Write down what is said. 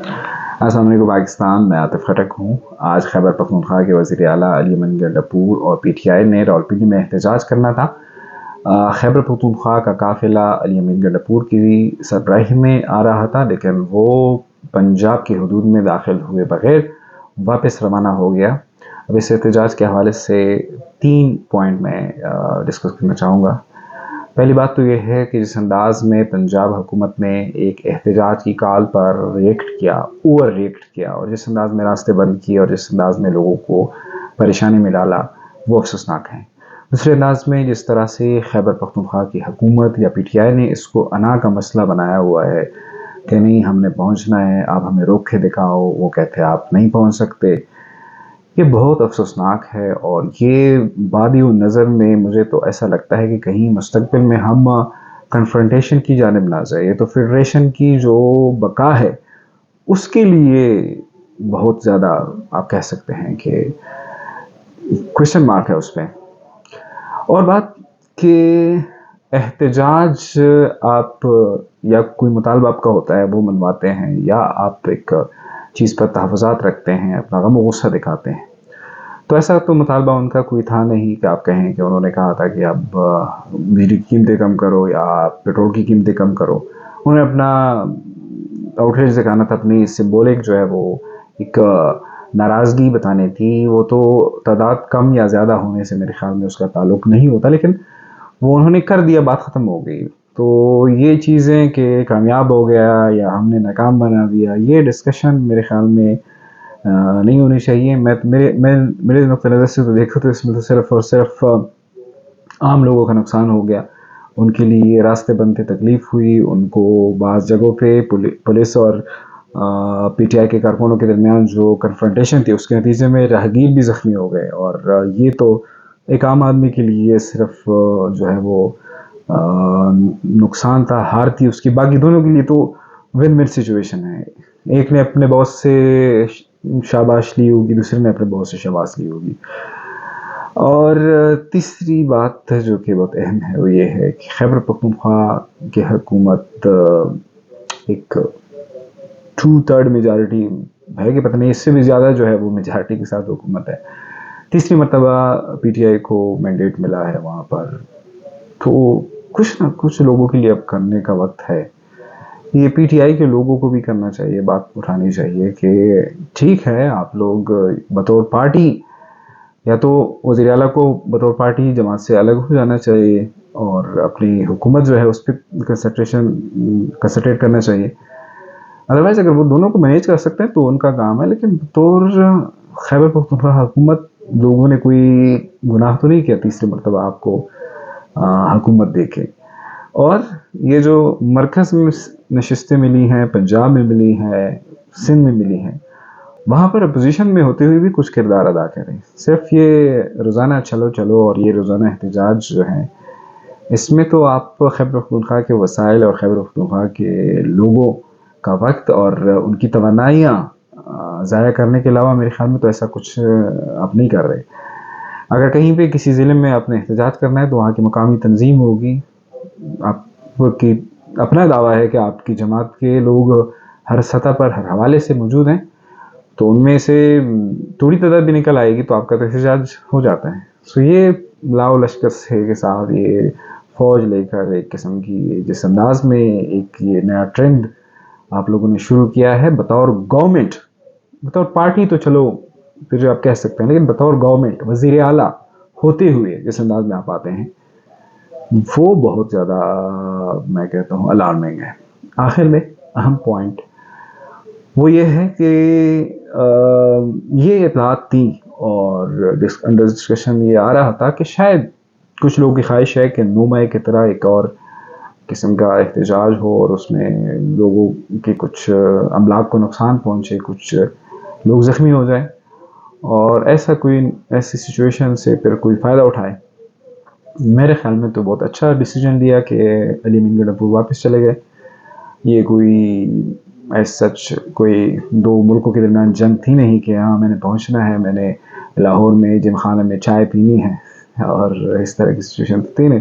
السلام علیکم پاکستان، میں عاطف خٹک ہوں۔ آج خیبر پختونخوا کے وزیر اعلیٰ علی امان گنڈاپور اور پی ٹی آئی نے راولپنڈی میں احتجاج کرنا تھا۔ خیبر پختونخوا کا قافلہ علی امان گنڈاپور کی سربراہی میں آ رہا تھا، لیکن وہ پنجاب کی حدود میں داخل ہوئے بغیر واپس روانہ ہو گیا۔ اب اس احتجاج کے حوالے سے 3 پوائنٹ میں ڈسکس کرنا چاہوں گا۔ پہلی بات تو یہ ہے کہ جس انداز میں پنجاب حکومت نے ایک احتجاج کی کال پر اوور ریئیکٹ کیا اور جس انداز میں راستے بند کیے اور جس انداز میں لوگوں کو پریشانی میں ڈالا، وہ افسوسناک ہیں۔ دوسرے انداز میں جس طرح سے خیبر پختونخوا کی حکومت یا پی ٹی آئی نے اس کو انا کا مسئلہ بنایا ہوا ہے کہ نہیں ہم نے پہنچنا ہے، آپ ہمیں روک کے دکھاؤ، وہ کہتے ہیں آپ نہیں پہنچ سکتے، یہ بہت افسوسناک ہے۔ اور یہ بادی نظر میں مجھے تو ایسا لگتا ہے کہ کہیں مستقبل میں ہم کنفرنٹیشن کی جانب نہ جائے، تو فیڈریشن کی جو بقا ہے اس کے لیے بہت زیادہ آپ کہہ سکتے ہیں کہ کوشچن مارک ہے اس پہ۔ اور بات کہ احتجاج آپ یا کوئی مطالبہ آپ کا ہوتا ہے وہ منواتے ہیں، یا آپ ایک چیز پر تحفظات رکھتے ہیں، اپنا غم و غصہ دکھاتے ہیں، تو ایسا تو مطالبہ ان کا کوئی تھا نہیں کہ آپ کہیں کہ انہوں نے کہا تھا کہ اب بجلی کی قیمتیں کم کرو یا پیٹرول کی قیمتیں کم کرو۔ انہوں نے اپنا آؤٹریج دکھانا تھا، اپنی سمبولک جو ہے وہ ایک ناراضگی بتانے تھی۔ وہ تو تعداد کم یا زیادہ ہونے سے میرے خیال میں اس کا تعلق نہیں ہوتا، لیکن وہ انہوں نے کر دیا، بات ختم ہو گئی۔ تو یہ چیزیں کہ کامیاب ہو گیا یا ہم نے ناکام بنا دیا، یہ ڈسکشن میرے خیال میں نہیں ہونی چاہیے۔ میرے نقطہ نظر سے تو دیکھو تو اس میں تو صرف اور صرف عام لوگوں کا نقصان ہو گیا۔ ان کے لیے راستے بند تھے، تکلیف ہوئی ان کو۔ بعض جگہوں پہ پولیس اور پی ٹی آئی کے کارکنوں کے درمیان جو کنفرنٹیشن تھی اس کے نتیجے میں راہگیر بھی زخمی ہو گئے، اور یہ تو ایک عام آدمی کے لیے صرف جو ہے وہ نقصان تھا، ہار تھی اس کی۔ باقی دونوں کے لیے تو ون ون سچویشن ہے، ایک نے اپنے باس سے شاباش لی ہوگی، دوسرے نے اپنے باس سے شاباش لی ہوگی۔ اور تیسری بات جو کہ بہت اہم ہے وہ یہ ہے کہ خیبر پختونخوا کی حکومت ایک 2/3 میجارٹی ہے کہ پتہ نہیں اس سے بھی زیادہ جو ہے وہ میجارٹی کے ساتھ حکومت ہے۔ تیسری مرتبہ پی ٹی آئی کو مینڈیٹ ملا ہے وہاں پر، تو کچھ نہ کچھ لوگوں کے لیے اب کرنے کا وقت ہے۔ یہ پی ٹی آئی کے لوگوں کو بھی کرنا چاہیے، بات اٹھانی چاہیے کہ ٹھیک ہے آپ لوگ بطور پارٹی، یا تو وزیر اعلیٰ کو بطور پارٹی جماعت سے الگ ہو جانا چاہیے اور اپنی حکومت جو ہے اس پہ کنسنٹریٹ کرنا چاہیے۔ ادروائز اگر وہ دونوں کو مینیج کر سکتے ہیں تو ان کا کام ہے، لیکن بطور خیبر پختونخوا حکومت لوگوں نے کوئی گناہ تو نہیں کیا تیسری مرتبہ آپ کو حکومت دے کے۔ اور یہ جو مرکز میں نشستیں ملی ہیں، پنجاب میں ملی ہیں، سندھ میں ملی ہیں، وہاں پر اپوزیشن میں ہوتے ہوئے بھی کچھ کردار ادا کریں۔ صرف یہ روزانہ چلو اور یہ روزانہ احتجاج جو ہیں، اس میں تو آپ خیبر پختونخوا کے وسائل اور خیبر پختونخوا کے لوگوں کا وقت اور ان کی توانائیاں ضائع کرنے کے علاوہ میرے خیال میں تو ایسا کچھ آپ نہیں کر رہے۔ اگر کہیں پہ کسی ضلع میں آپ نے احتجاج کرنا ہے تو وہاں کی مقامی تنظیم ہوگی، آپ کی اپنا دعویٰ ہے کہ آپ کی جماعت کے لوگ ہر سطح پر ہر حوالے سے موجود ہیں، تو ان میں سے تھوڑی تعداد بھی نکل آئے گی تو آپ کا تو احتجاج ہو جاتا ہے۔ سو یہ لاؤ لشکر سے کے ساتھ یہ فوج لے کر ایک قسم کی جس انداز میں ایک یہ نیا ٹرینڈ آپ لوگوں نے شروع کیا ہے بطور گورنمنٹ، بطور پارٹی تو چلو پھر جو آپ کہہ سکتے ہیں، لیکن بطور گورنمنٹ وزیر اعلیٰ ہوتے ہوئے جس انداز میں آپ آتے ہیں، وہ بہت زیادہ میں کہتا ہوں الارمنگ ہے۔ آخر میں اہم پوائنٹ وہ یہ ہے کہ یہ اطلاعات تھیں اور انڈر ڈسکشن یہ آ رہا تھا کہ شاید کچھ لوگوں کی خواہش ہے کہ 9 مئی کی طرح ایک اور قسم کا احتجاج ہو اور اس میں لوگوں کے کچھ املاک کو نقصان پہنچے، کچھ لوگ زخمی ہو جائیں، اور ایسی سچویشن سے پھر کوئی فائدہ اٹھائے۔ میرے خیال میں تو بہت اچھا ڈیسیجن لیا کہ علی امان گنڈاپور واپس چلے گئے۔ یہ کوئی 2 ملکوں کے درمیان جنگ تھی نہیں کہ ہاں میں نے پہنچنا ہے، میں نے لاہور میں جم خانہ میں چائے پینی ہے، اور اس طرح کی سچویشن تھی نہیں۔